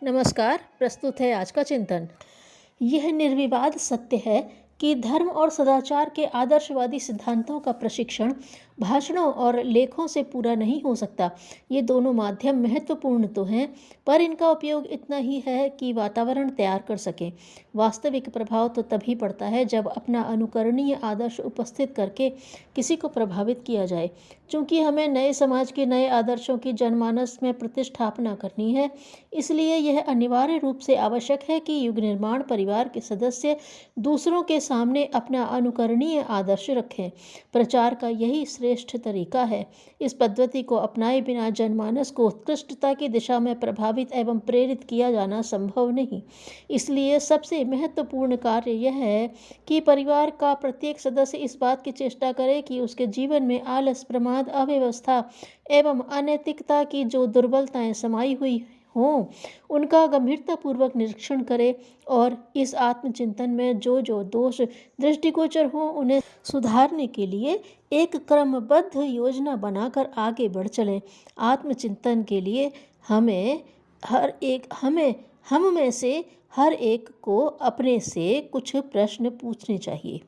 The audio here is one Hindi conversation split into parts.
नमस्कार। प्रस्तुत है आज का चिंतन। यह निर्विवाद सत्य है कि धर्म और सदाचार के आदर्शवादी सिद्धांतों का प्रशिक्षण भाषणों और लेखों से पूरा नहीं हो सकता। ये दोनों माध्यम महत्वपूर्ण तो हैं, पर इनका उपयोग इतना ही है कि वातावरण तैयार कर सकें। वास्तविक प्रभाव तो तभी पड़ता है जब अपना अनुकरणीय आदर्श उपस्थित करके किसी को प्रभावित किया जाए। चूँकि हमें नए समाज के नए आदर्शों की जनमानस में प्रतिष्ठापना करनी है, इसलिए यह अनिवार्य रूप से आवश्यक है कि युग निर्माण परिवार के सदस्य दूसरों के सामने अपना अनुकरणीय आदर्श रखें। प्रचार का यही श्रेष्ठ तरीका है। इस पद्धति को अपनाए बिना जनमानस को उत्कृष्टता की दिशा में प्रभावित एवं प्रेरित किया जाना संभव नहीं। इसलिए सबसे महत्वपूर्ण कार्य यह है कि परिवार का प्रत्येक सदस्य इस बात की चेष्टा करे कि उसके जीवन में आलस, प्रमाद, अव्यवस्था एवं अनैतिकता की जो दुर्बलताएं समाई हुई हों, उनका गंभीरतापूर्वक निरीक्षण करे और इस आत्मचिंतन में जो जो दोष दृष्टिगोचर हों उन्हें सुधारने के लिए एक क्रमबद्ध योजना बनाकर आगे बढ़ चलें। आत्मचिंतन के लिए हम में से हर एक को अपने से कुछ प्रश्न पूछने चाहिए।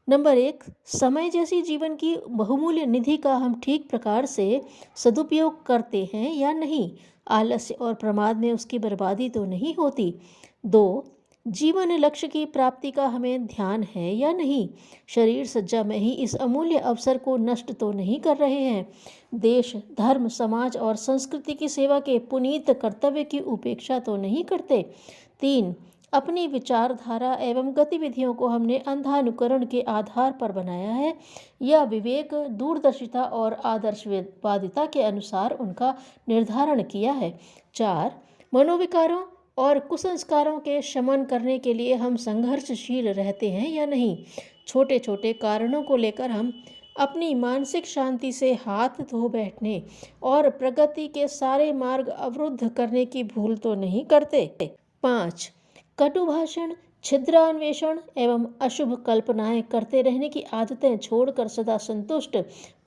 नंबर 1, समय जैसी जीवन की बहुमूल्य निधि का हम ठीक प्रकार से सदुपयोग करते हैं या नहीं? आलस्य और प्रमाद में उसकी बर्बादी तो नहीं होती? 2, जीवन लक्ष्य की प्राप्ति का हमें ध्यान है या नहीं? शरीर सज्जा में ही इस अमूल्य अवसर को नष्ट तो नहीं कर रहे हैं? देश, धर्म, समाज और संस्कृति की सेवा के पुनीत कर्तव्य की उपेक्षा तो नहीं करते? 3, अपनी विचारधारा एवं गतिविधियों को हमने अंधानुकरण के आधार पर बनाया है या विवेक, दूरदर्शिता और आदर्शवादिता के अनुसार उनका निर्धारण किया है? 4, मनोविकारों और कुसंस्कारों के शमन करने के लिए हम संघर्षशील रहते हैं या नहीं? छोटे छोटे कारणों को लेकर हम अपनी मानसिक शांति से हाथ धो बैठने और प्रगति के सारे मार्ग अवरुद्ध करने की भूल तो नहीं करते? 5, कटु भाषण, छिद्रान्वेषण एवं अशुभ कल्पनाएं करते रहने की आदतें छोड़कर सदा संतुष्ट,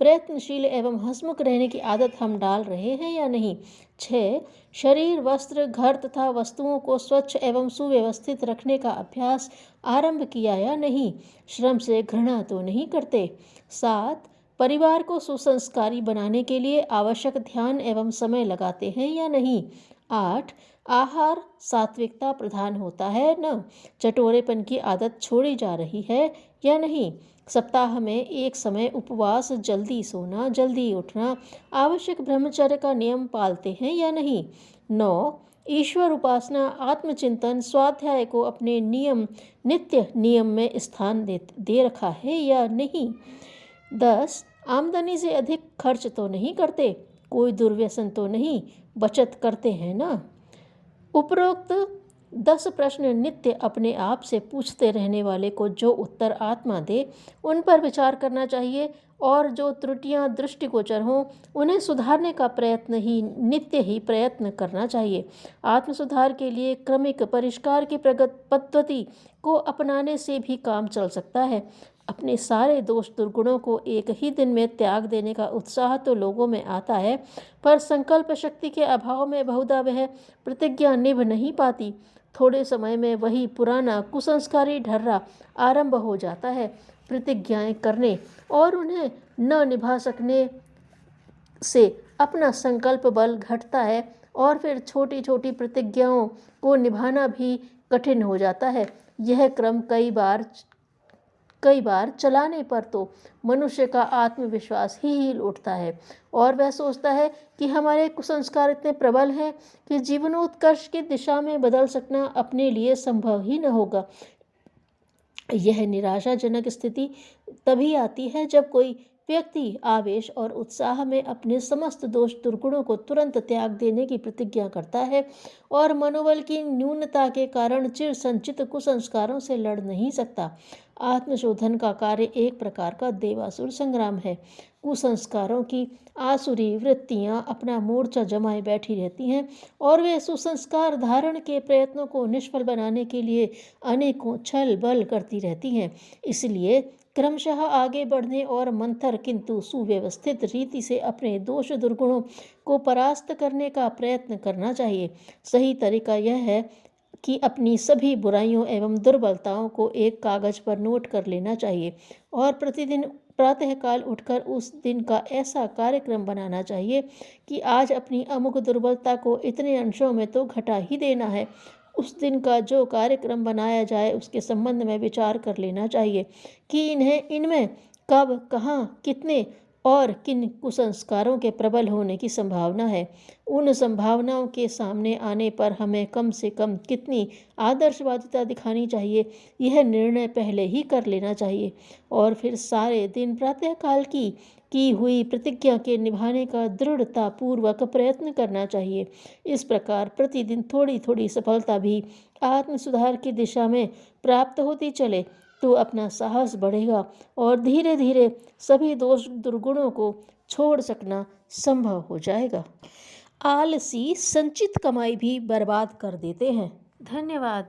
प्रयत्नशील एवं हंसमुख रहने की आदत हम डाल रहे हैं या नहीं? 6, शरीर, वस्त्र, घर तथा वस्तुओं को स्वच्छ एवं सुव्यवस्थित रखने का अभ्यास आरंभ किया या नहीं? श्रम से घृणा तो नहीं करते? 7, परिवार को सुसंस्कारी बनाने के लिए आवश्यक ध्यान एवं समय लगाते हैं या नहीं? 8, आहार सात्विकता प्रधान होता है न? चटोरेपन की आदत छोड़ी जा रही है या नहीं? सप्ताह में एक समय उपवास, जल्दी सोना, जल्दी उठना, आवश्यक ब्रह्मचर्य का नियम पालते हैं या नहीं? 9, ईश्वर उपासना, आत्मचिंतन, स्वाध्याय को अपने नित्य नियम में स्थान दे रखा है या नहीं? 10, आमदनी से अधिक खर्च तो नहीं करते? कोई दुर्व्यसन तो नहीं? बचत करते हैं ना? उपरोक्त 10 प्रश्न नित्य अपने आप से पूछते रहने वाले को जो उत्तर आत्मा दे उन पर विचार करना चाहिए और जो त्रुटियां दृष्टिगोचर हों उन्हें सुधारने का नित्य ही प्रयत्न करना चाहिए। आत्म सुधार के लिए क्रमिक परिष्कार की प्रगत पद्धति को अपनाने से भी काम चल सकता है। अपने सारे दोष दुर्गुणों को एक ही दिन में त्याग देने का उत्साह तो लोगों में आता है, पर संकल्प शक्ति के अभाव में बहुधा वह प्रतिज्ञा निभ नहीं पाती। थोड़े समय में वही पुराना कुसंस्कारी ढर्रा आरंभ हो जाता है। प्रतिज्ञाएं करने और उन्हें न निभा सकने से अपना संकल्प बल घटता है और फिर छोटी छोटी प्रतिज्ञाओं को निभाना भी कठिन हो जाता है। यह क्रम कई बार चलाने पर तो मनुष्य का आत्मविश्वास ही लौटता है और वह सोचता है कि हमारे कुसंस्कार इतने प्रबल हैं कि जीवनोत्कर्ष की दिशा में बदल सकना अपने लिए संभव ही न होगा। यह निराशाजनक स्थिति तभी आती है जब कोई व्यक्ति आवेश और उत्साह में अपने समस्त दोष दुर्गुणों को तुरंत त्याग देने की प्रतिज्ञा करता है और मनोबल की न्यूनता के कारण चिर संचित कुसंस्कारों से लड़ नहीं सकता। आत्मशोधन का कार्य एक प्रकार का देवासुर संग्राम है। कुसंस्कारों की आसुरी वृत्तियां अपना मोर्चा जमाए बैठी रहती हैं और वे सुसंस्कार धारण के प्रयत्नों को निष्फल बनाने के लिए अनेकों छल बल करती रहती हैं। इसलिए क्रमशः आगे बढ़ने और मंथर किंतु सुव्यवस्थित रीति से अपने दोष दुर्गुणों को परास्त करने का प्रयत्न करना चाहिए। सही तरीका यह है कि अपनी सभी बुराइयों एवं दुर्बलताओं को एक कागज पर नोट कर लेना चाहिए और प्रतिदिन प्रातःकाल उठकर उस दिन का ऐसा कार्यक्रम बनाना चाहिए कि आज अपनी अमुक दुर्बलता को इतने अंशों में तो घटा ही देना है। उस दिन का जो कार्यक्रम बनाया जाए उसके संबंध में विचार कर लेना चाहिए कि इनमें कब, कहाँ, कितने और किन कुसंस्कारों के प्रबल होने की संभावना है। उन संभावनाओं के सामने आने पर हमें कम से कम कितनी आदर्शवादिता दिखानी चाहिए, यह निर्णय पहले ही कर लेना चाहिए और फिर सारे दिन प्रातःकाल की हुई प्रतिज्ञा के निभाने का दृढ़तापूर्वक प्रयत्न करना चाहिए। इस प्रकार प्रतिदिन थोड़ी थोड़ी सफलता भी आत्म सुधार की दिशा में प्राप्त होती चले तो अपना साहस बढ़ेगा और धीरे धीरे सभी दोष दुर्गुणों को छोड़ सकना संभव हो जाएगा। आलसी संचित कमाई भी बर्बाद कर देते हैं। धन्यवाद।